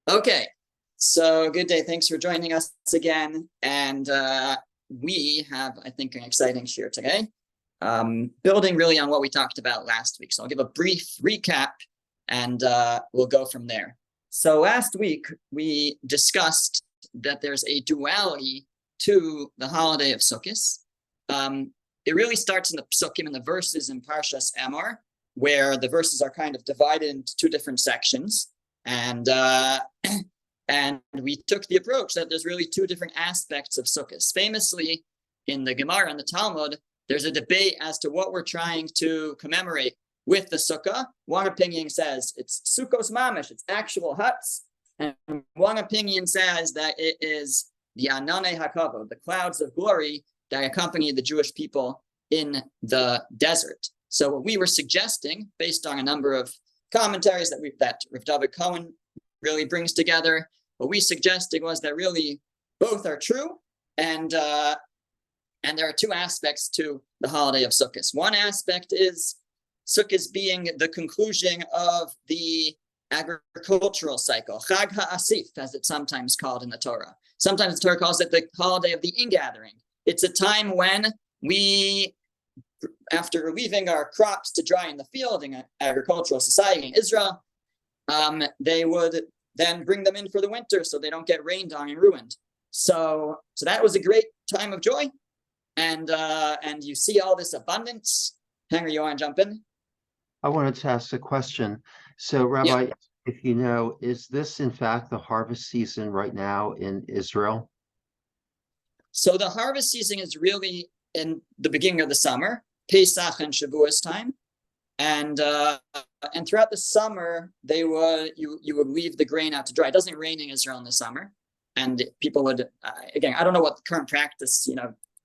Okay, so good day. Thanks for joining us again. And we have, I think, an exciting share today, building really on what we talked about last week. So I'll give a brief recap and we'll go from there. So last week, we discussed that there's a duality to the holiday of Sukkos. It really starts in the Psukim and the verses in Parshas Emor, where the verses are kind of divided into two different sections. And we took the approach that there's really two different aspects of Sukkos. Famously, in the Gemara and the Talmud, there's a debate as to what we're trying to commemorate with the Sukkah. One opinion says it's Sukkos Mamish, it's actual huts. And one opinion says that it is the Anane HaKavod, the clouds of glory that accompany the Jewish people in the desert. So what we were suggesting, based on a number of commentaries that Rav David Cohen really brings together, what we suggested was that really both are true, and there are two aspects to the holiday of Sukkot. One aspect is Sukkot being the conclusion of the agricultural cycle, Chag HaAsif, as it's sometimes called in the Torah. Sometimes the Torah calls it the holiday of the ingathering. It's a time when we, after leaving our crops to dry in the field in an agricultural society in Israel, they would then bring them in for the winter so they don't get rained on and ruined. So that was a great time of joy. And you see all this abundance. Henry, you want to jump in? I wanted to ask a question. So, Rabbi, Yeah. if you know, is this in fact the harvest season right now in Israel? So the harvest season is really in the beginning of the summer, Pesach and Shavuos time, and throughout the summer you would leave the grain out to dry. It doesn't rain in Israel in the summer, and people would again, I don't know what the current practice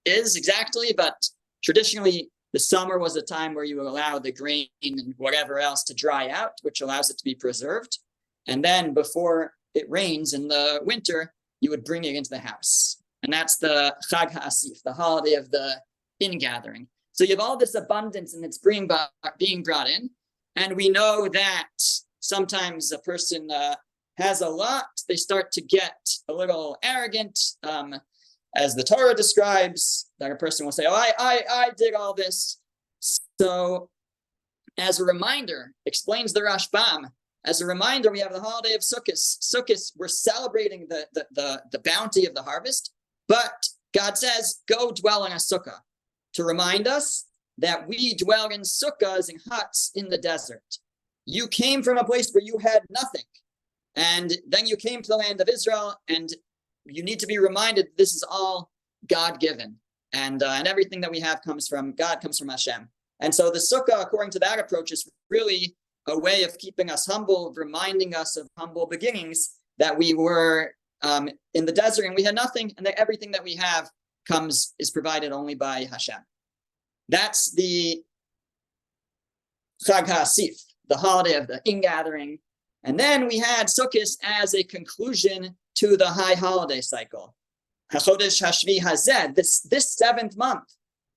is exactly, but traditionally the summer was a time where you would allow the grain and whatever else to dry out, which allows it to be preserved, and then before it rains in the winter, you would bring it into the house. And that's the Chag HaAsif, the holiday of the ingathering. So you have all this abundance and it's being brought in. And we know that sometimes a person has a lot, they start to get a little arrogant, as the Torah describes, that a person will say, oh, I did all this. So as a reminder, explains the Rashbam, as a reminder, we have the holiday of Sukkos. Sukkos, we're celebrating the bounty of the harvest. But God says, go dwell in a sukkah, to remind us that we dwell in sukkahs and huts in the desert. You came from a place where you had nothing. And then you came to the land of Israel, and you need to be reminded this is all God-given. And everything that we have comes from God, comes from Hashem. And so the sukkah, according to that approach, is really a way of keeping us humble, reminding us of humble beginnings, that we were in the desert and we had nothing, and that everything that we have is provided only by Hashem. That's the Chag HaAsif, the holiday of the ingathering. And then we had Sukkot as a conclusion to the high holiday cycle. HaChodesh HaShvi Hazeh, this seventh month,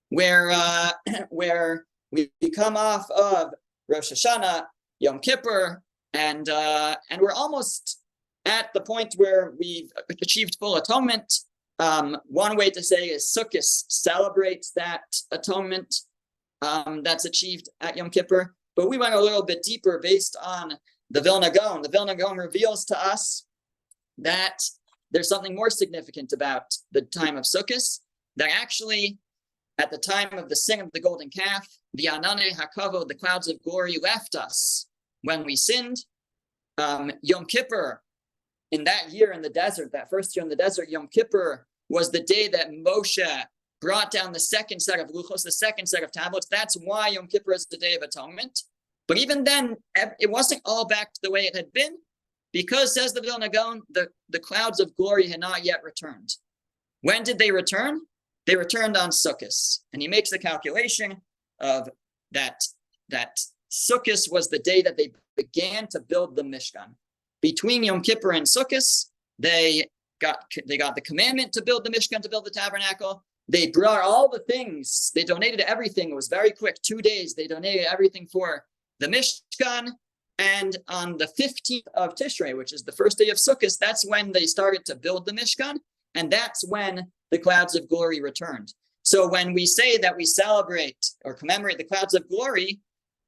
where we come off of Rosh Hashanah, Yom Kippur, and we're almost at the point where we've achieved full atonement. One way to say is Sukkos celebrates that atonement that's achieved at Yom Kippur. But we went a little bit deeper based on the Vilna Gaon. The Vilna Gaon reveals to us that there's something more significant about the time of Sukkos, that actually at the time of the sin of the golden calf, the Anane HaKavod, the clouds of glory, left us when we sinned. Yom Kippur, in that year in the desert, that first year in the desert, Yom Kippur was the day that Moshe brought down the second set of luchos, the second set of tablets. That's why Yom Kippur is the Day of Atonement. But even then, it wasn't all back to the way it had been, because, says the Vilna Gaon, the clouds of glory had not yet returned. When did they return? They returned on Sukkos. And he makes the calculation of that Sukkos was the day that they began to build the Mishkan. Between Yom Kippur and Sukkos, they got the commandment to build the Mishkan, to build the tabernacle. They brought all the things. They donated everything. It was very quick, 2 days. They donated everything for the Mishkan. And on the 15th of Tishrei, which is the first day of Sukkot, that's when they started to build the Mishkan, and that's when the clouds of glory returned. So when we say that we celebrate or commemorate the clouds of glory,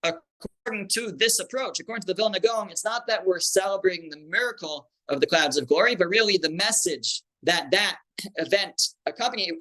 according to this approach, according to the Vilna Gaon, it's not that we're celebrating the miracle of the clouds of glory, but really the message that that event accompanied.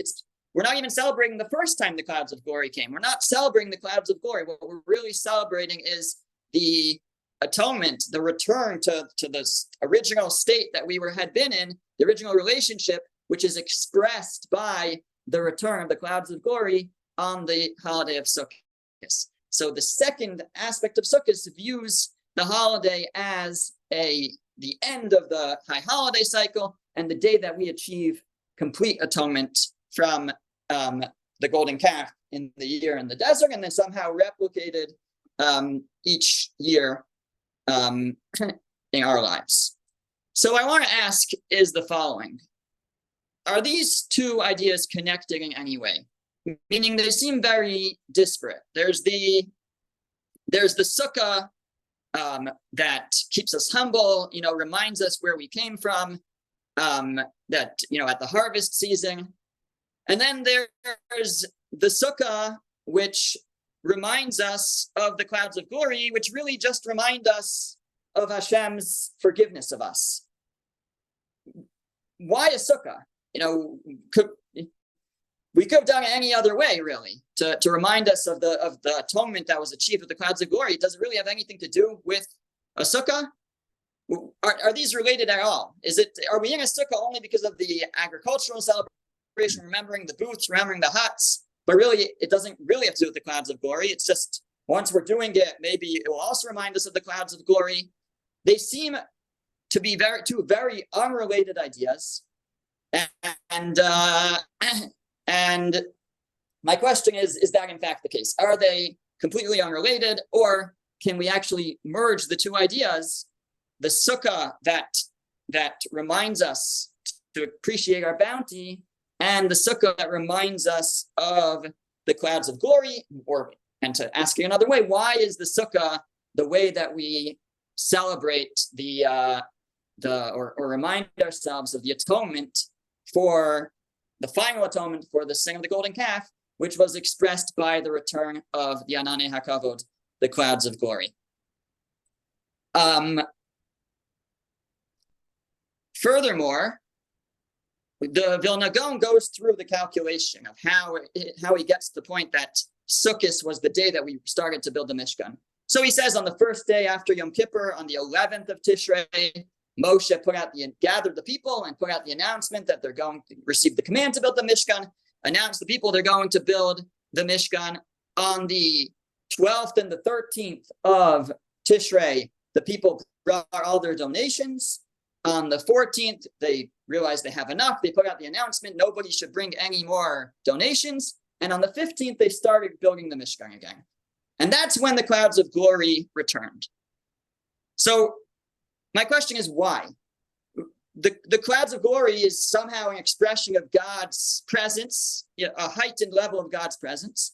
We're not even celebrating the first time the clouds of glory came. We're not celebrating the clouds of glory. What we're really celebrating is the atonement, the return to the original state that we had been in, the original relationship, which is expressed by the return of the clouds of glory on the holiday of Sukkot. So the second aspect of Sukkot views the holiday as the end of the high holiday cycle and the day that we achieve complete atonement from the golden calf in the year in the desert, and then somehow replicated each year in our lives. So I want to ask is the following. Are these two ideas connected in any way? Meaning they seem very disparate. There's the Sukkah that keeps us humble, reminds us where we came from, that, at the harvest season. And then there's the Sukkah, which reminds us of the clouds of glory, which really just remind us of Hashem's forgiveness of us. Why a Sukkah? We could have done it any other way, really, to remind us of the atonement that was achieved with the clouds of glory. Does it really have anything to do with a Sukkah? Are these related at all? Are we in a Sukkah only because of the agricultural celebration, remembering the booths, remembering the huts? But really, it doesn't really have to do with the clouds of glory. It's just once we're doing it, maybe it will also remind us of the clouds of glory. They seem to be two very unrelated ideas. And my question is that in fact the case? Are they completely unrelated, or can we actually merge the two ideas? The Sukkah that reminds us to appreciate our bounty, and the Sukkah that reminds us of the clouds of glory. And to ask it another way, why is the Sukkah the way that we celebrate or remind ourselves of the atonement for the final atonement for the sin of the golden calf, which was expressed by the return of the Ananei HaKavod, the clouds of glory. Furthermore, the Vilna Gaon goes through the calculation of how he gets to the point that Sukkot was the day that we started to build the Mishkan. So he says on the first day after Yom Kippur, on the 11th of Tishrei, Moshe gathered the people and put out the announcement that they're going to receive the command to build the Mishkan, announced the people they're going to build the Mishkan. On the 12th and the 13th of Tishrei, the people brought all their donations. On the 14th, they realized they have enough. They put out the announcement, nobody should bring any more donations. And on the 15th, they started building the Mishkan again. And that's when the clouds of glory returned. So my question is why? The clouds of glory is somehow an expression of God's presence, a heightened level of God's presence.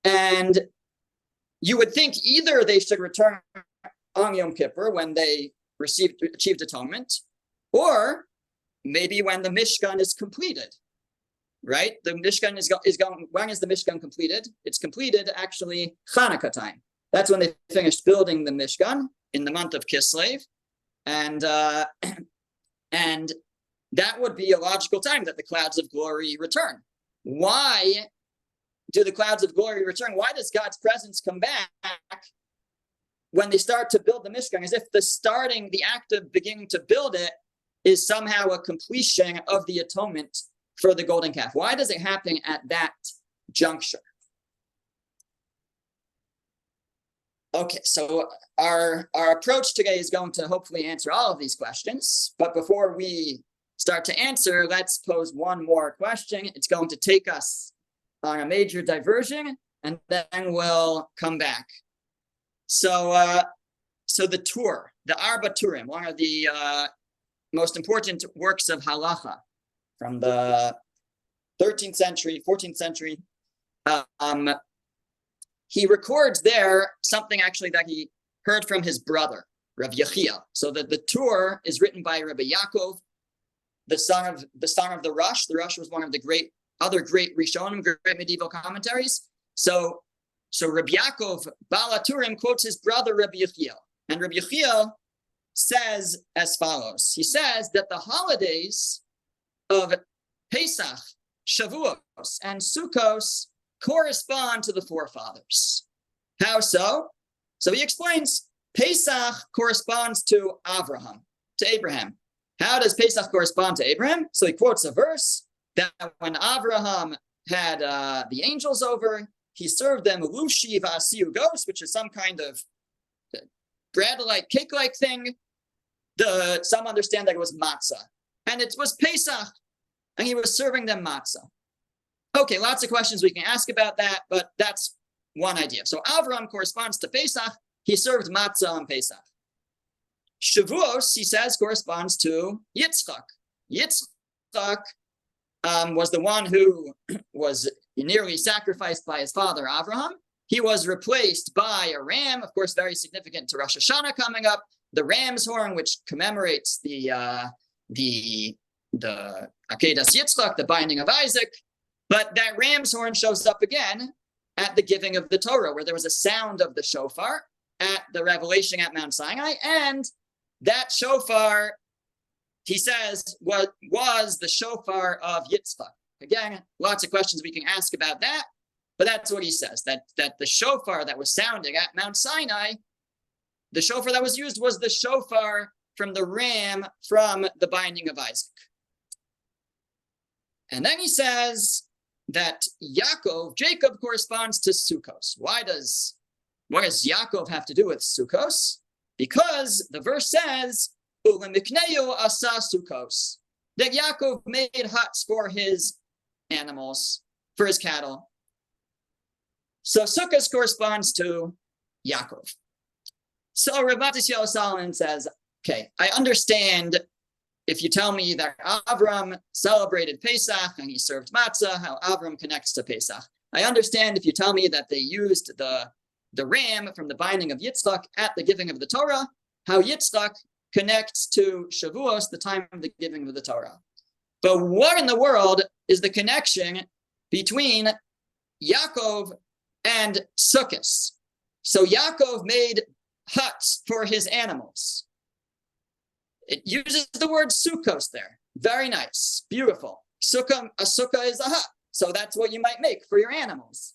And you would think either they should return on Yom Kippur when they achieved atonement, or maybe when the Mishkan is completed, right? The Mishkan is going, when is the Mishkan completed? It's completed actually Hanukkah time. That's when they finished building the Mishkan in the month of Kislev. And that would be a logical time that the clouds of glory return. Why do the clouds of glory return? Why does God's presence come back when they start to build the Mishkan, as if the act of beginning to build it is somehow a completion of the atonement for the golden calf? Why does it happen at that juncture? Okay, so our approach today is going to hopefully answer all of these questions. But before we start to answer, let's pose one more question. It's going to take us on a major diversion, and then we'll come back. So the Tur, the Arba Turim, one of the most important works of halacha from the 13th century, 14th century, he records there something actually that he heard from his brother, Rav Yechiel. So that the Tur is written by Rabbi Yaakov, the son of the Rush. The Rush was one of the other great Rishonim, great medieval commentaries. So Rabbi Yaakov Baal HaTurim quotes his brother Rabbi Yechiel, and Rabbi Yechiel says as follows. He says that the holidays of Pesach, Shavuos, and Sukkos correspond to the forefathers. How so? So he explains Pesach corresponds to Abraham. How does Pesach correspond to Abraham? So he quotes a verse that when Abraham had the angels over, he served them lushi v'asiu gos, which is some kind of bread-like, cake-like thing. Some understand that it was matzah. And it was Pesach, and he was serving them matzah. Okay, lots of questions we can ask about that, but that's one idea. So Avraham corresponds to Pesach. He served matzah on Pesach. Shavuos, he says, corresponds to Yitzchak. Yitzchak was the one who was nearly sacrificed by his father Avraham. He was replaced by a ram, of course, very significant to Rosh Hashanah coming up. The ram's horn, which commemorates the Akedas Yitzchak, the binding of Isaac. But that ram's horn shows up again at the giving of the Torah, where there was a sound of the shofar at the revelation at Mount Sinai. And that shofar, he says, was the shofar of Yitzchak. Again, lots of questions we can ask about that, but that's what he says, that the shofar that was sounding at Mount Sinai, the shofar that was used was the shofar from the ram from the binding of Isaac. And then he says that Jacob corresponds to Sukkos. What does Yaakov have to do with Sukkos? Because the verse says, Ulemikneyu asa Sukkos, that Yaakov made huts for his animals, for his cattle. So Sukkos corresponds to Yaakov. So Rav Matisyahu Solomon says, okay, I understand if you tell me that Avram celebrated Pesach and he served matzah, how Avram connects to Pesach. I understand if you tell me that they used the ram from the binding of Yitzchak at the giving of the Torah, how Yitzchak connects to Shavuos, the time of the giving of the Torah. But what in the world is the connection between Yaakov and Sukkos? So Yaakov made huts for his animals. It uses the word Sukkos there. Very nice, beautiful. A sukkah is a hut. So that's what you might make for your animals.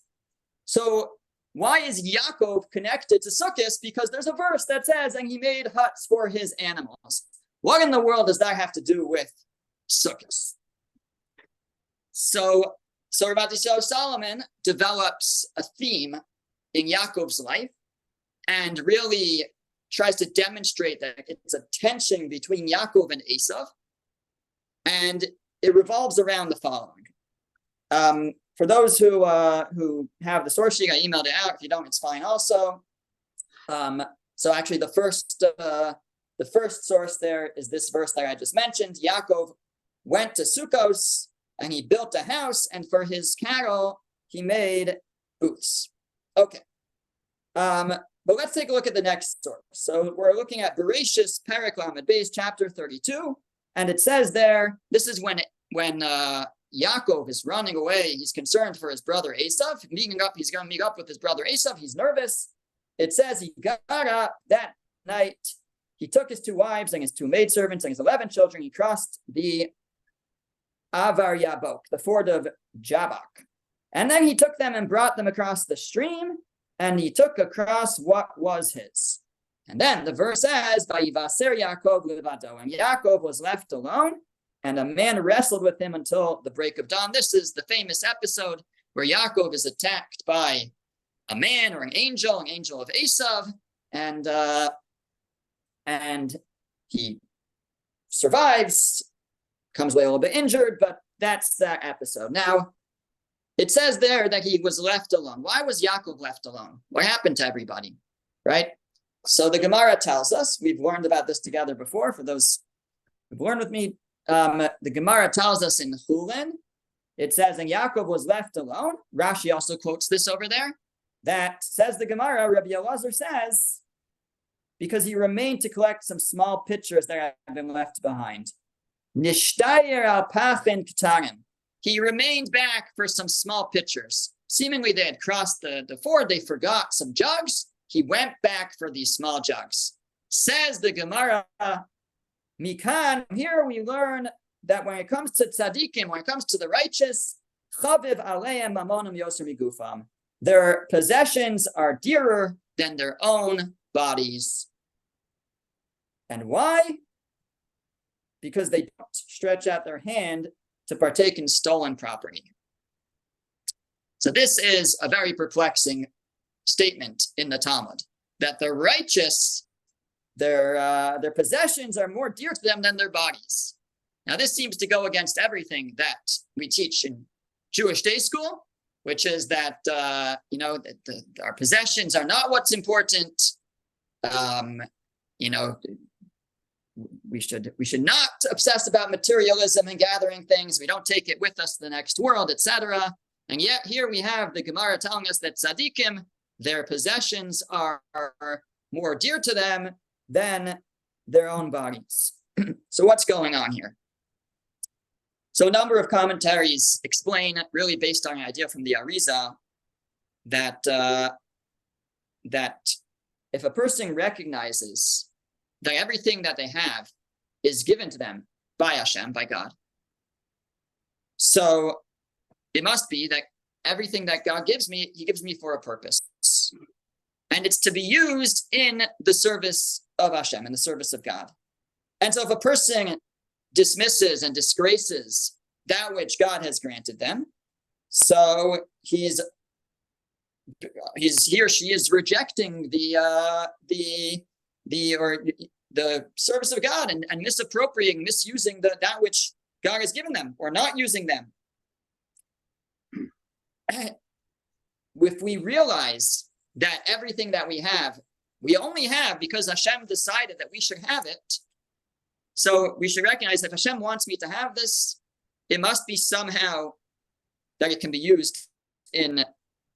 So why is Yaakov connected to Sukkos? Because there's a verse that says, and he made huts for his animals. What in the world does that have to do with Sukkos? So Rav Matisyahu Solomon develops a theme in Yaakov's life and really tries to demonstrate that it's a tension between Yaakov and Esav, and it revolves around the following. For those who have the source sheet, I emailed it out. If you don't, it's fine also. So actually the first source there is this verse that I just mentioned. Yaakov went to Sukkos and he built a house, and for his cattle, he made booths. Okay. But let's take a look at the next source. So we're looking at Bereshis Perek Lamed Beis, chapter 32, and it says there, this is when Yaakov is running away. He's concerned for his brother Esav. He's going to meet up with his brother Esav. He's nervous. It says he got up that night. He took his 2 wives and his 2 maidservants and his 11 children. He crossed the Avar Yabok, the ford of Jabbok. And then he took them and brought them across the stream, and he took across what was his. And then the verse says, Vayivaser Yaakov levado, and Yaakov was left alone, and a man wrestled with him until the break of dawn. This is the famous episode where Yaakov is attacked by a man or an angel of Esav, and he survives, comes away a little bit injured, but that's that episode. Now, it says there that he was left alone. Why was Yaakov left alone? What happened to everybody, right? So the Gemara tells us, we've learned about this together before, for those who've learned with me, the Gemara tells us in Chulin, it says, and Yaakov was left alone. Rashi also quotes this over there. That says the Gemara, Rabbi Elazar says, because he remained to collect some small pitchers that had been left behind. Nishtayer al pachin ktanim. He remained back for some small pitchers. Seemingly they had crossed the ford, they forgot some jugs. He went back for these small jugs. Says the Gemara, Mikan, here we learn that when it comes to tzaddikim, when it comes to the righteous, chaviv aleim mamonim yoser migufam. Their possessions are dearer than their own bodies. And why? Because they don't stretch out their hand to partake in stolen property. So this is a very perplexing statement in the Talmud, that the righteous, their possessions are more dear to them than their bodies. Now this seems to go against everything that we teach in Jewish day school, which is that our possessions are not what's important. We should not obsess about materialism and gathering things. We don't take it with us to the next world, etc. And yet here we have the Gemara telling us that tzaddikim, their possessions are more dear to them than their own bodies. So what's going on here? So a number of commentaries explain, really based on an idea from the Arizal, that if a person recognizes that everything that they have is given to them by Hashem, by God, so it must be that everything that God gives me, he gives me for a purpose. And it's to be used in the service of Hashem, in the service of God. And so if a person dismisses and disgraces that which God has granted them, so he or she is rejecting the service of God and misappropriating, misusing that which God has given them, or not using them. If we realize that everything that we have, we only have because Hashem decided that we should have it, so we should recognize if Hashem wants me to have this, it must be somehow that it can be used in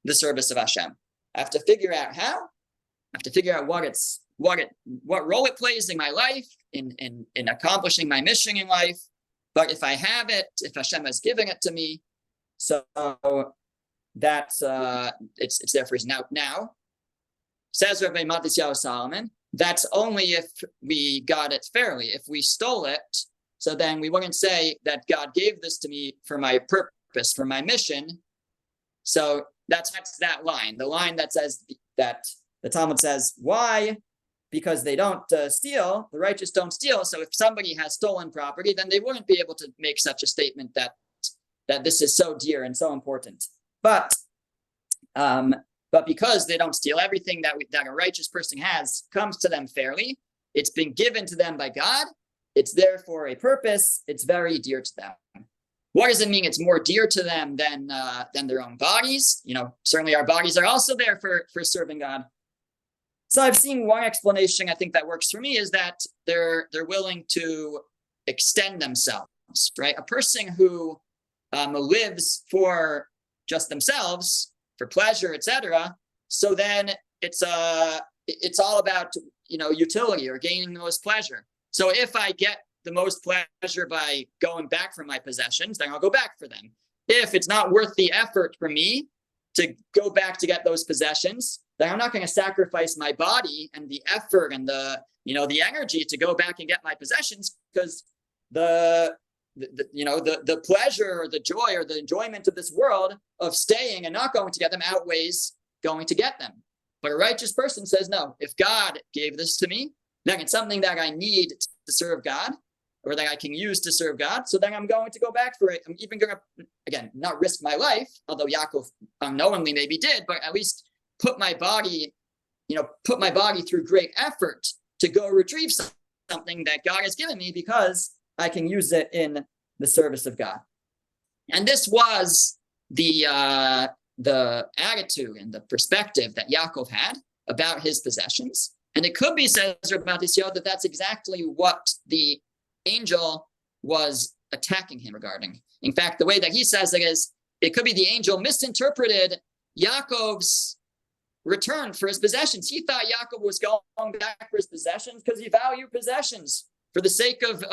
the service of Hashem. I have to figure out how. I have to figure out what role it plays in my life, in accomplishing my mission in life. But if I have it, if Hashem has given it to me, so that's it's there for his now. Says Rabbi Matisyahu Solomon, that's only if we got it fairly. If we stole it, so then we wouldn't say that God gave this to me for my purpose, for my mission. So that's that line, the line that says that the Talmud says, why? Because they don't steal, the righteous don't steal. So if somebody has stolen property, then they wouldn't be able to make such a statement that this is so dear and so important. But because they don't steal, everything that a righteous person has comes to them fairly. It's been given to them by God. It's there for a purpose. It's very dear to them. What does it mean? It's more dear to them than their own bodies. Certainly our bodies are also there for serving God. So I've seen one explanation I think that works for me is that they're willing to extend themselves, right? A person who lives for just themselves, for pleasure, etc. So then it's all about utility or gaining the most pleasure. So if I get the most pleasure by going back for my possessions, then I'll go back for them. If it's not worth the effort for me to go back to get those possessions, then I'm not going to sacrifice my body and the effort and the energy to go back and get my possessions, because the pleasure or the joy or the enjoyment of this world of staying and not going to get them outweighs going to get them. But a righteous person says, no, if God gave this to me, then it's something that I need to serve God, or that I can use to serve God. So then I'm going to go back for it. I'm even going to, again, not risk my life, although Yaakov unknowingly maybe did, but at least put my body through great effort to go retrieve something that God has given me, because I can use it in the service of God. And this was the attitude and the perspective that Yaakov had about his possessions. And it could be, says Rabbi Matisyahu, that that's exactly what the angel was attacking him regarding. In fact, the way that he says it is, it could be the angel misinterpreted Yaakov's returned for his possessions. He thought Yaakov was going back for his possessions because he valued possessions for the sake of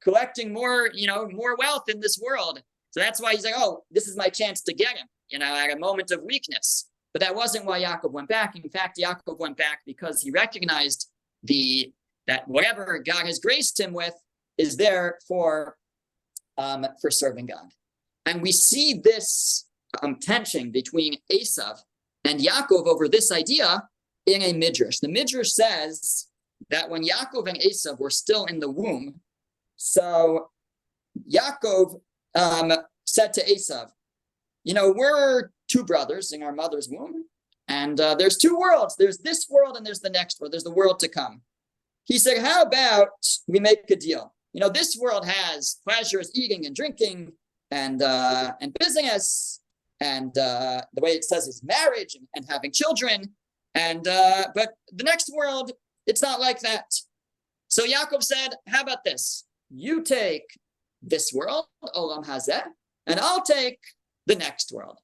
collecting more, more wealth in this world. So that's why he's like, oh, this is my chance to get him, at a moment of weakness. But that wasn't why Yaakov went back. In fact, Yaakov went back because he recognized that whatever God has graced him with is there for serving God. And we see this tension between Esav and Yaakov over this idea in a midrash. The midrash says that when Yaakov and Esav were still in the womb, so Yaakov said to Esav, we're two brothers in our mother's womb, and there's two worlds. There's this world and there's the next world. There's the world to come. He said, how about we make a deal? This world has pleasures, eating and drinking, and business, and the way it says is marriage and having children, but the next world, it's not like that. So Yaakov said, how about this? You take this world, Olam Hazeh, and I'll take the next world.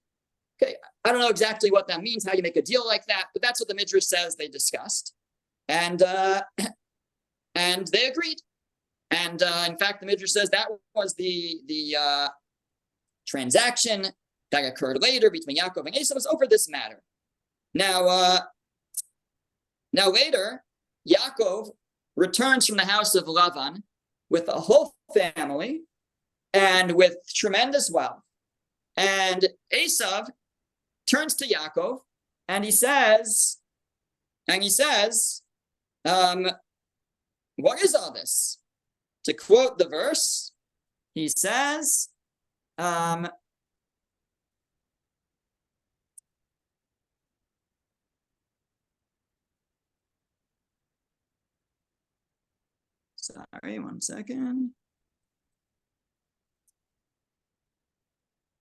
Okay, I don't know exactly what that means, how you make a deal like that, but that's what the Midrash says they discussed. And they agreed. And in fact, the Midrash says that was the transaction that occurred later between Yaakov and Esav was over this matter. Now later, Yaakov returns from the house of Lavan with a whole family and with tremendous wealth. And Esav turns to Yaakov and he says, what is all this? To quote the verse, he says, sorry, one second.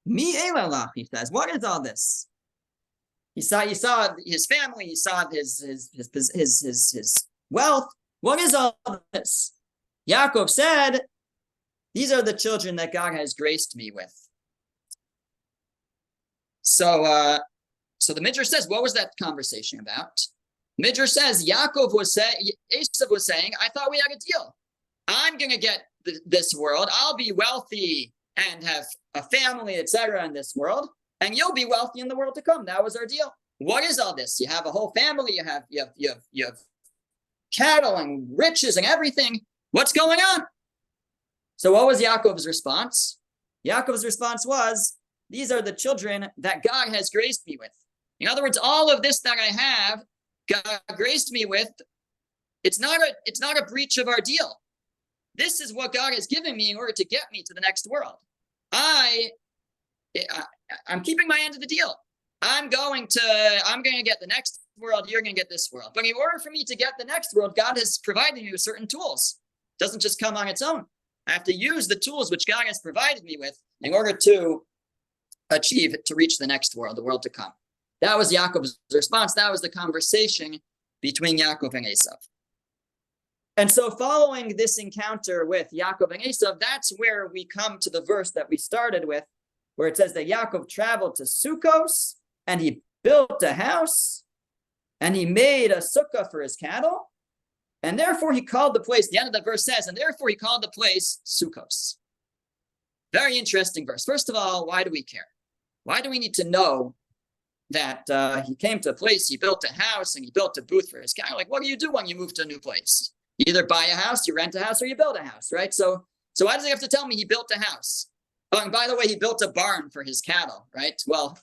Mi elalach, he says, what is all this? He saw his family, he saw his wealth. What is all this? Yaakov said, these are the children that God has graced me with. So the Midrash says, what was that conversation about? Midrash says, Esav was saying, I thought we had a deal. I'm going to get this world. I'll be wealthy and have a family, etc. in this world, and you'll be wealthy in the world to come. That was our deal. What is all this? You have a whole family. You have cattle and riches and everything. What's going on? So what was Yaakov's response? Yaakov's response was, these are the children that God has graced me with. In other words, all of this that I have, God graced me with. It's not a breach of our deal. This is what God has given me in order to get me to the next world. I'm keeping my end of the deal. I'm going to get the next world. You're going to get this world. But in order for me to get the next world, God has provided me with certain tools. It doesn't just come on its own. I have to use the tools which God has provided me with in order to reach the next world, the world to come. That was Yaakov's response. That was the conversation between Yaakov and Esav. And so following this encounter with Yaakov and Esav, that's where we come to the verse that we started with, where it says that Yaakov traveled to Sukkos and he built a house and he made a sukkah for his cattle. And therefore he called the place, the end of the verse says, and therefore he called the place Sukkos. Very interesting verse. First of all, why do we care? Why do we need to know that he came to a place, he built a house, and he built a booth for his cattle? Like, what do you do when you move to a new place? You either buy a house, you rent a house, or you build a house, right? So why does he have to tell me he built a house? Oh, and by the way, he built a barn for his cattle, right? Well,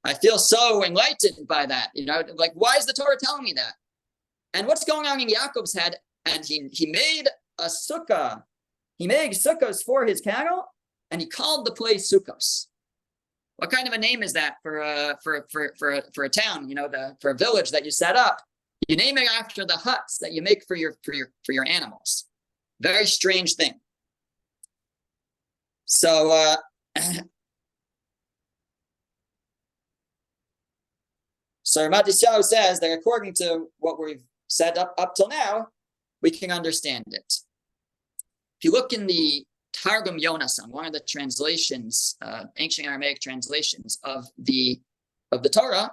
I feel so enlightened by that. Like, why is the Torah telling me that? And what's going on in Yaakov's head? And he made a sukkah. He made sukkahs for his cattle, and he called the place Sukkos. What kind of a name is that for a town? For a village that you set up. You name it after the huts that you make for your animals. Very strange thing. So Ramat Yisrael says that according to what we've said up till now, we can understand it. If you look in the Targum Yonasan, one of the translations, ancient Aramaic translations of the of the Torah.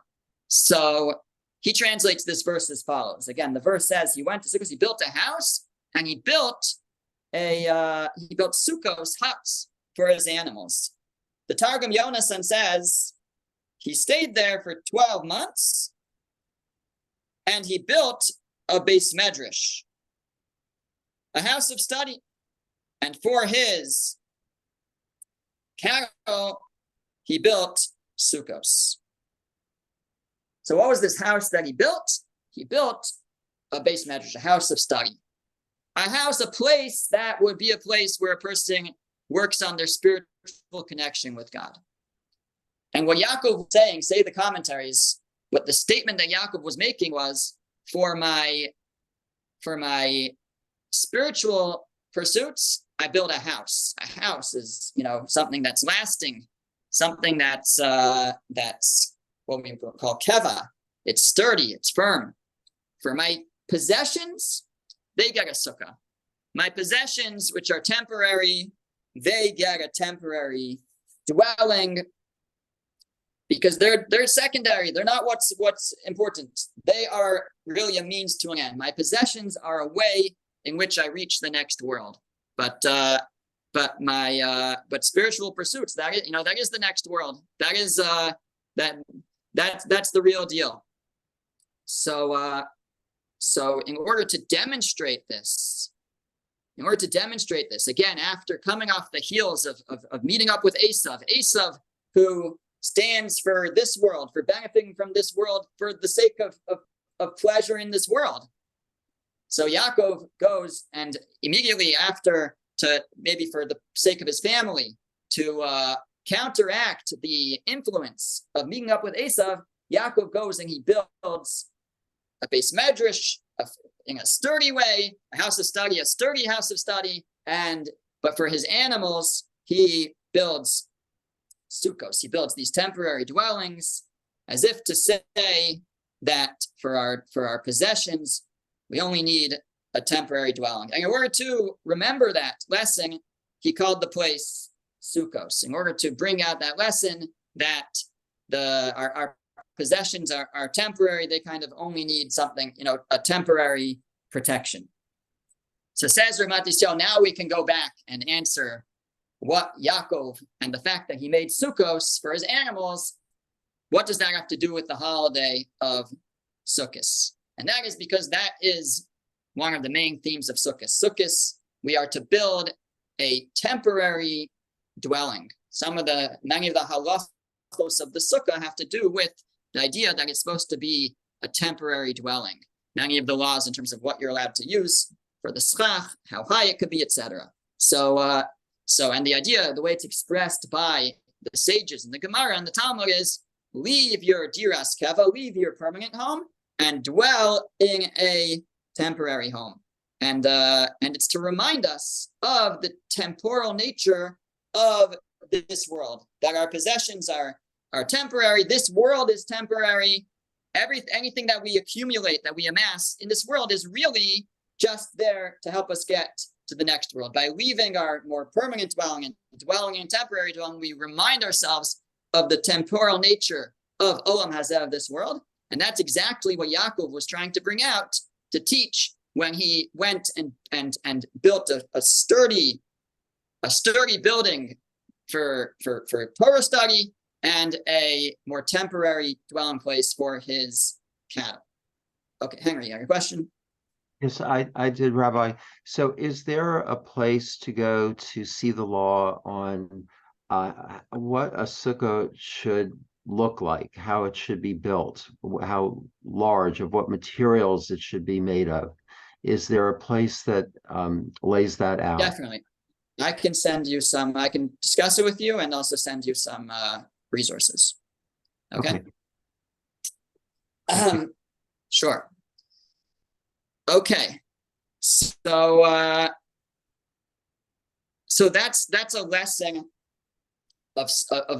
So he translates this verse as follows. Again, the verse says he went to Sukkos, he built a house, and he built Sukkos, huts for his animals. The Targum Yonasan says he stayed there for 12 months, and he built a beis medrash, a house of study. And for his cattle, he built Sukkos. So what was this house that he built? He built a beis medrash, a house of study. A house, a place that would be a place where a person works on their spiritual connection with God. And what Yaakov was saying, say the commentaries, what the statement that Yaakov was making was, for my spiritual pursuits, I build a house. A house is, something that's lasting, something that's what we call keva. It's sturdy, it's firm. For my possessions, they get a sukkah. My possessions, which are temporary, they get a temporary dwelling, because they're secondary. They're not what's important. They are really a means to an end. My possessions are a way in which I reach the next world. But spiritual pursuits, that is the next world. That is that's the real deal. So in order to demonstrate this, again, after coming off the heels of meeting up with Esav, who stands for this world, for benefiting from this world, for the sake of pleasure in this world. So Yaakov goes, and immediately after, to maybe for the sake of his family, to counteract the influence of meeting up with Esav, Yaakov goes and he builds a beis medrash in a sturdy way, a sturdy house of study, but for his animals, he builds Sukkos. He builds these temporary dwellings, as if to say that for our possessions, we only need a temporary dwelling. And in order to remember that lesson, he called the place Sukkos, in order to bring out that lesson that our possessions are temporary. They kind of only need something, a temporary protection. So says Ramat Yisrael, now we can go back and answer what Yaakov and the fact that he made Sukkos for his animals, what does that have to do with the holiday of Sukkos? And that is because that is one of the main themes of Sukkos. Sukkos, we are to build a temporary dwelling. Many of the halachos of the Sukkah have to do with the idea that it's supposed to be a temporary dwelling. Many of the laws in terms of what you're allowed to use for the schach, how high it could be, etc. And the idea, the way it's expressed by the sages and the Gemara and the Talmud is, leave your diras keva, leave your permanent home, and dwell in a temporary home. And it's to remind us of the temporal nature of this world, that our possessions are temporary. This world is temporary. Anything that we accumulate, that we amass in this world is really just there to help us get to the next world. By leaving our more permanent dwelling and dwelling in temporary dwelling, we remind ourselves of the temporal nature of Olam Hazeh, of this world. And that's exactly what Yaakov was trying to bring out, to teach when he went and built a sturdy building for Torah study and a more temporary dwelling place for his cattle. Okay, Henry, you have a question? Yes, I did, Rabbi. So is there a place to go to see the law on what a sukkah should look like, how it should be built, how large, of what materials it should be made of? Is there a place that lays that out? Definitely. I can send you some, I can discuss it with you and also send you some resources. Okay. Sure. Okay. So that's a lesson of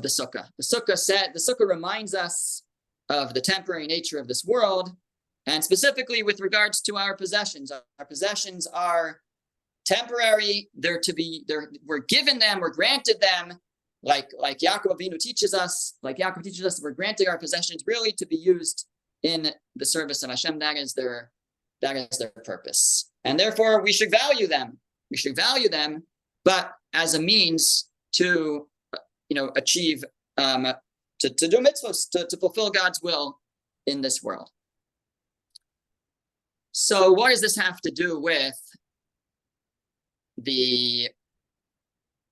the Sukkah. The Sukkah reminds us of the temporary nature of this world, and specifically with regards to our possessions. Our possessions are temporary. We're given them, we're granted them like Yaakov Avinu teaches us, we're granting our possessions really to be used in the service of Hashem. That is their purpose. And therefore we should value them. But as a means to, achieve, to do mitzvahs, to fulfill God's will in this world. So what does this have to do with the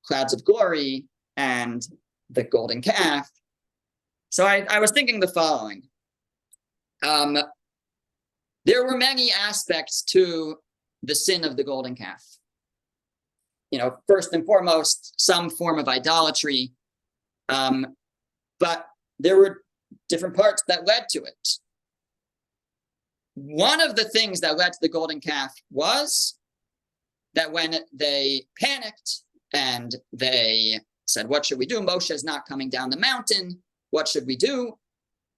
clouds of glory and the golden calf? So I was thinking the following. There were many aspects to the sin of the golden calf. First and foremost, some form of idolatry. But there were different parts that led to it. One of the things that led to the golden calf was that when they panicked and they said, what should we do? Moshe is not coming down the mountain. What should we do?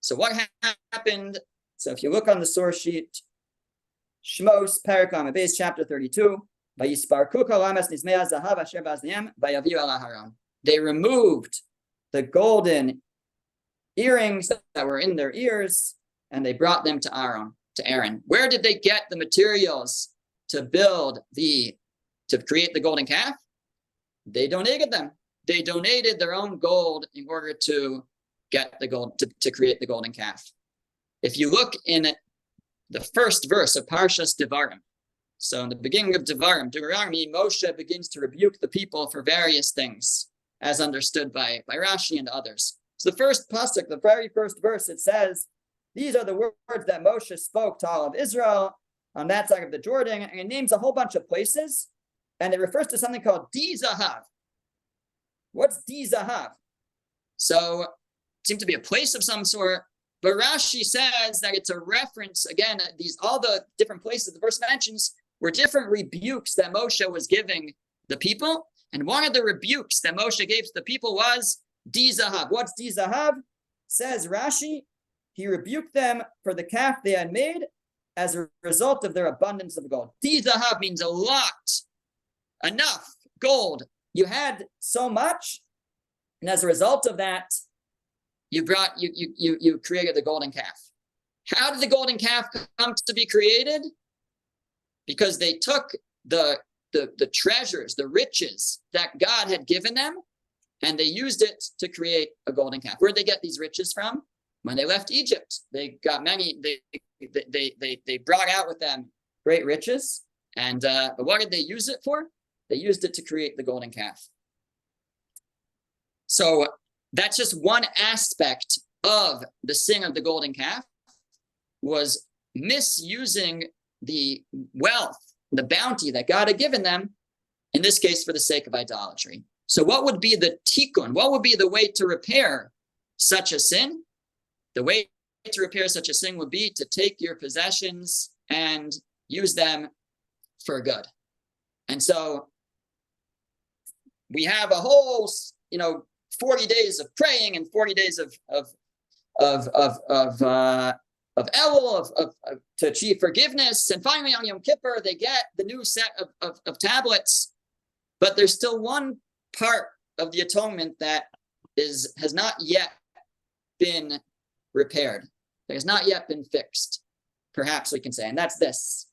So what happened? So if you look on the source sheet, Shmos, Perek Lamed Beis, chapter 32, they removed the golden earrings that were in their ears, and they brought them to Aaron. Where did they get the materials to create the golden calf? They donated them. They donated their own gold in order to get the gold to create the golden calf. If you look in the first verse of Parshas Devarim, so in the beginning of Deuteronomy, Moshe begins to rebuke the people for various things, as understood by Rashi and others. So the first pasuk, the very first verse, it says, these are the words that Moshe spoke to all of Israel on that side of the Jordan, and it names a whole bunch of places, and it refers to something called Di Zahav. What's Di Zahav? So it seems to be a place of some sort, but Rashi says that it's a reference, again, all the different places the verse mentions were different rebukes that Moshe was giving the people, and one of the rebukes that Moshe gave to the people was Di Zahav. What's Di Zahav? Says Rashi, he rebuked them for the calf they had made as a result of their abundance of gold. Di Zahav means a lot, enough gold. You had so much, and as a result of that, you created the golden calf. How did the golden calf come to be created? Because they took the treasures, the riches that God had given them, and they used it to create a golden calf. Where did they get these riches from? When they left Egypt, they got many. They brought out with them great riches, and but what did they use it for? They used it to create the golden calf. So that's just one aspect of the sin of the golden calf, was misusing the wealth, the bounty that God had given them, in this case for the sake of idolatry. So what would be the tikkun? What would be the way to repair such a sin? The way to repair such a sin would be to take your possessions and use them for good. And so we have a whole, 40 days of praying and 40 days of Elul, to achieve forgiveness. And finally on Yom Kippur, they get the new set of tablets. But there's still one part of the atonement that has not yet been repaired. It has not yet been fixed, perhaps we can say. And that's this.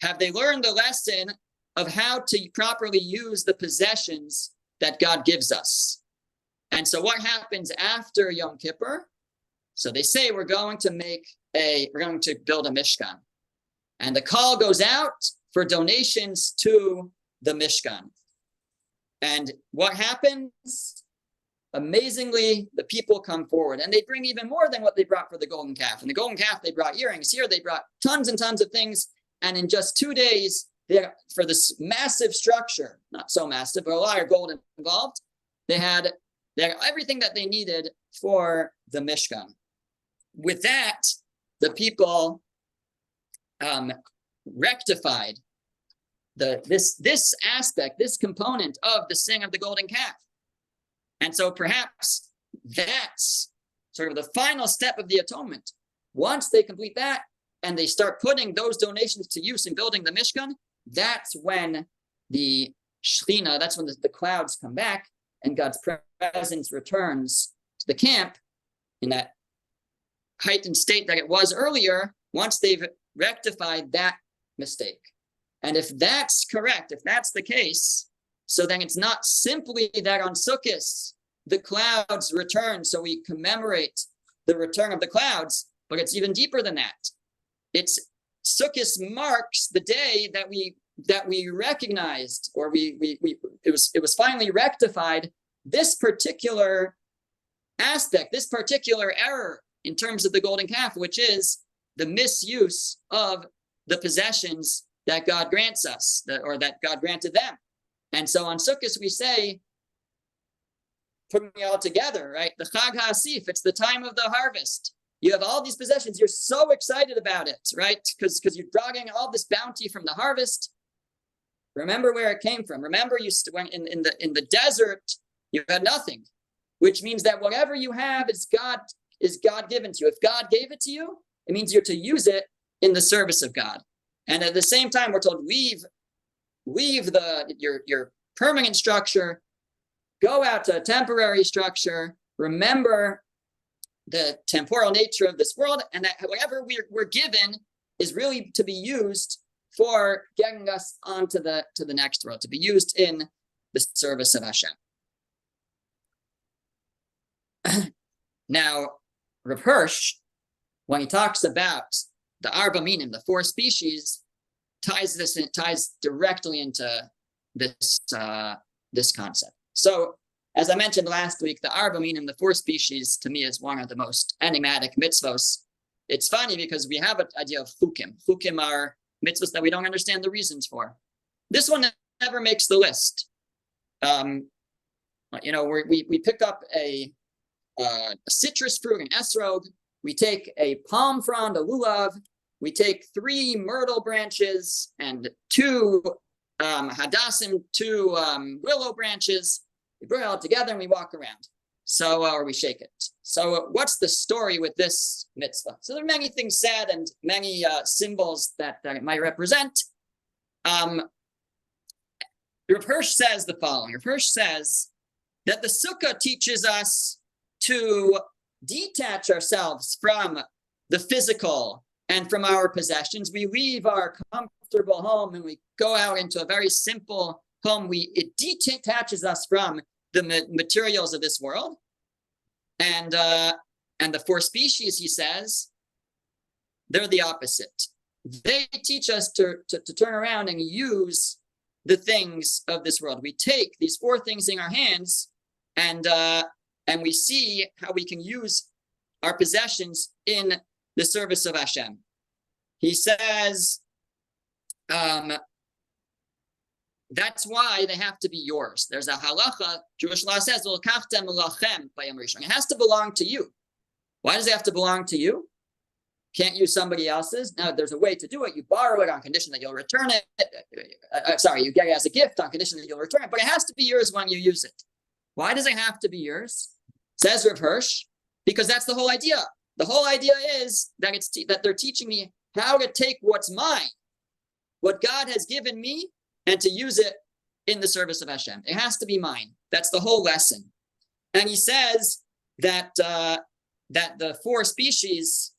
Have they learned the lesson of how to properly use the possessions that God gives us? And so what happens after Yom Kippur? So they say we're going to build a Mishkan. And the call goes out for donations to the Mishkan. And what happens? Amazingly, the people come forward, and they bring even more than what they brought for the golden calf. And the golden calf, they brought earrings. Here, they brought tons and tons of things. And in just 2 days, for this massive structure, not so massive, but a lot of gold involved, they had everything that they needed for the Mishkan. With that, the people rectified this aspect, this component of the sin of the golden calf. And so perhaps that's sort of the final step of the atonement. Once they complete that and they start putting those donations to use in building the Mishkan, that's when the Shekhinah, that's when the clouds come back and God's presence returns to the camp in that heightened state that it was earlier, once they've rectified that mistake. And if that's correct, if that's the case, so then it's not simply that on Sukkos the clouds return, so we commemorate the return of the clouds, but it's even deeper than that. It's Sukkos marks the day that we recognized, or it was finally rectified, this particular aspect, this particular error in terms of the golden calf, which is the misuse of the possessions that God grants us, or that God granted them. And so on Sukkos we say, putting it all together, right? The Chag HaAsif, it's the time of the harvest. You have all these possessions. You're so excited about it, right? Because you're drawing all this bounty from the harvest. Remember where it came from. Remember, when in the desert, you had nothing, which means that whatever you have is God given to you. If God gave it to you, it means you're to use it in the service of God. And at the same time, we're told leave your permanent structure, go out to a temporary structure. Remember the temporal nature of this world, and that whatever we're given is really to be used for getting us onto the next world, to be used in the service of Hashem. Now, Rav Hirsch, when he talks about the Arba Minim, the 4 species, ties directly into this concept. So, as I mentioned last week, the Arba Minim, the 4 species, to me is one of the most enigmatic mitzvos. It's funny because we have an idea of chukim. Chukim are mitzvahs that we don't understand the reasons for. This one never makes the list. We pick up a citrus fruit, an esrog. We take a palm frond, a lulav. We take 3 myrtle branches and 2 hadassim, 2 willow branches. We bring it all together and we walk around. So, or we shake it. So what's the story with this mitzvah? So there are many things said and many symbols that it might represent. Rav Hirsch says the following. Rav Hirsch says that the Sukkah teaches us to detach ourselves from the physical and from our possessions. We leave our comfortable home and we go out into a very simple home. It detaches us from the materials of this world. And the 4 species, he says, they're the opposite. They teach us to turn around and use the things of this world. We take these 4 things in our hands and we see how we can use our possessions in the service of Hashem. He says, that's why they have to be yours. There's a halacha, Jewish law says, it has to belong to you. Why does it have to belong to you? Can't use somebody else's. Now, there's a way to do it. You borrow it on condition that you'll return it. You get it as a gift on condition that you'll return it, but it has to be yours when you use it. Why does it have to be yours? Says Rav Hirsch, because that's the whole idea. The whole idea is that that they're teaching me how to take what's mine, what God has given me, and to use it in the service of Hashem. It has to be mine. That's the whole lesson. And he says that that the 4 species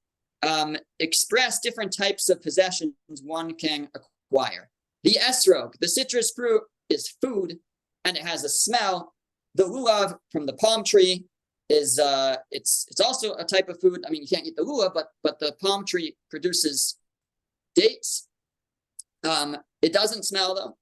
express different types of possessions one can acquire. The esrog, the citrus fruit, is food, and it has a smell. The lulav from the palm tree is it's also a type of food. I mean, you can't eat the lulav, but the palm tree produces dates. It doesn't smell though.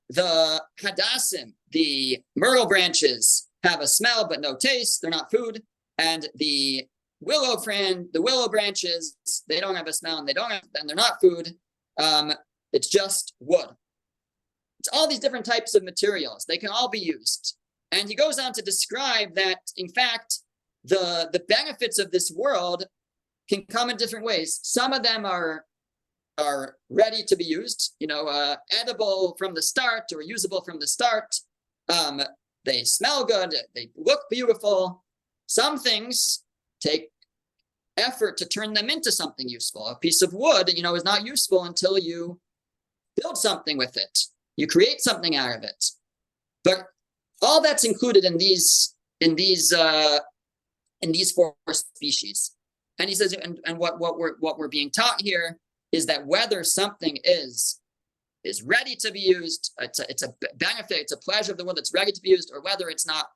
The hadassim, the myrtle branches, have a smell but no taste. They're not food. And the willow branches, they don't have a smell and they're not food. It's just wood. It's all these different types of materials. They can all be used. And he goes on to describe that, in fact, the benefits of this world can come in different ways. Some of them are ready to be used, edible from the start or usable from the start. They smell good, they look beautiful. Some things take effort to turn them into something useful. A piece of wood, is not useful until you build something with it. You create something out of it. But all that's included in these four species. And he says, and what we're being taught here is that whether something is ready to be used, it's a benefit, it's a pleasure of the world that's ready to be used, or whether it's not.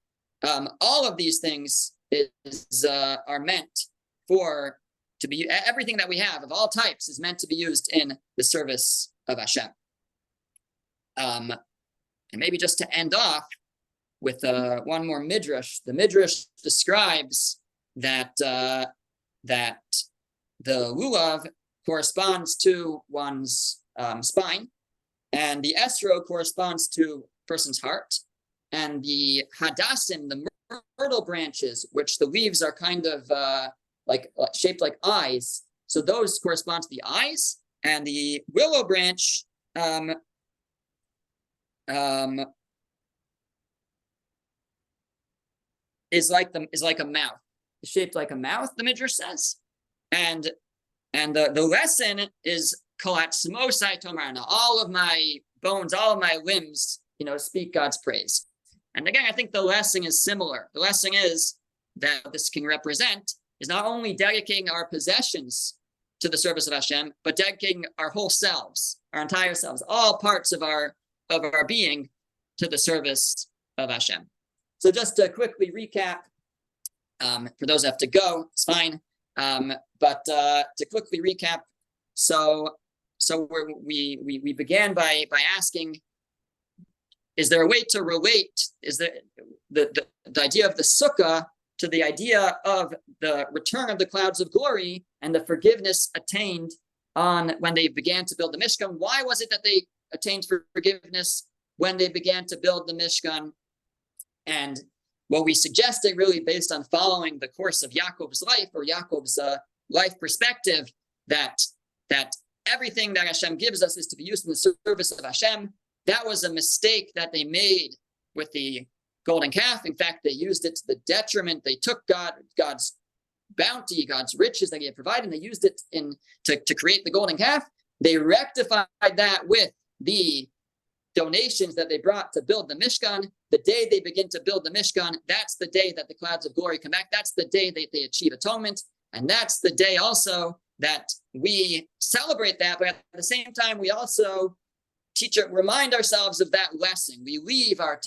All of these things are meant to be, everything that we have of all types is meant to be used in the service of Hashem. And maybe just to end off with one more midrash. The midrash describes that that the lulav corresponds to one's spine, and the estro corresponds to a person's heart, and the hadassim, the myrtle branches, which the leaves are kind of like shaped like eyes, so those correspond to the eyes, and the willow branch is like a mouth, shaped like a mouth, the midrash says, and the lesson is kolat smosai tomarna, all of my bones, all of my limbs, speak God's praise. And again, I think the lesson is similar. The lesson is that this can represent is not only dedicating our possessions to the service of Hashem, but dedicating our whole selves, our entire selves, all parts of our being to the service of Hashem. So just to quickly recap, for those who have to go, it's fine. But to quickly recap, so we began by asking, is there a way to relate? Is there the idea of the Sukkah to the idea of the return of the clouds of glory and the forgiveness attained when they began to build the Mishkan? Why was it that they attained forgiveness when they began to build the Mishkan? And what we suggested, really based on following the course of Yaakov's life, or Yaakov's life perspective, that everything that Hashem gives us is to be used in the service of Hashem. That was a mistake that they made with the golden calf. In fact, they used it to the detriment. They took God's bounty, God's riches that he had provided, and they used it to create the golden calf. They rectified that with the donations that they brought to build the Mishkan. The day they begin to build the Mishkan, that's the day that the clouds of glory come back. That's the day they achieve atonement. And that's the day also that we celebrate that. But at the same time, we also remind ourselves of that lesson. We leave our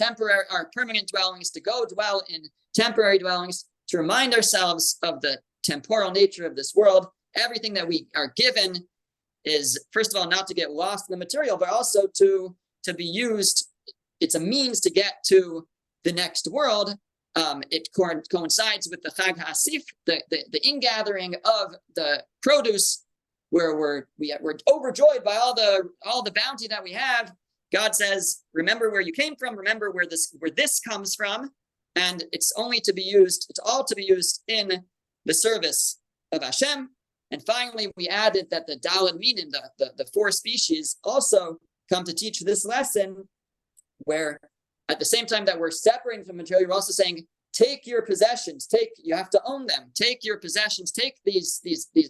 permanent dwellings to go dwell in temporary dwellings, to remind ourselves of the temporal nature of this world. Everything that we are given is, first of all, not to get lost in the material, but also to be used. It's a means to get to the next world. It coincides with the Chag HaAsif, the ingathering of the produce, where we're overjoyed by all the bounty that we have. God says, remember where you came from, remember where this comes from, and it's all to be used in the service of Hashem. And finally, we added that the Daled Minim, the four species, also come to teach this lesson, where at the same time that we're separating from material, we're also saying, take your possessions, you have to own them, take your possessions, take these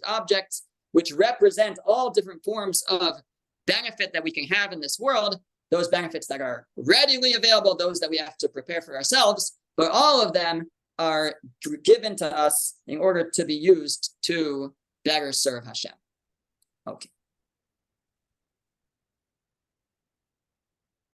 objects, which represent all different forms of benefit that we can have in this world, those benefits that are readily available, those that we have to prepare for ourselves, but all of them are given to us in order to be used to better serve Hashem. Okay.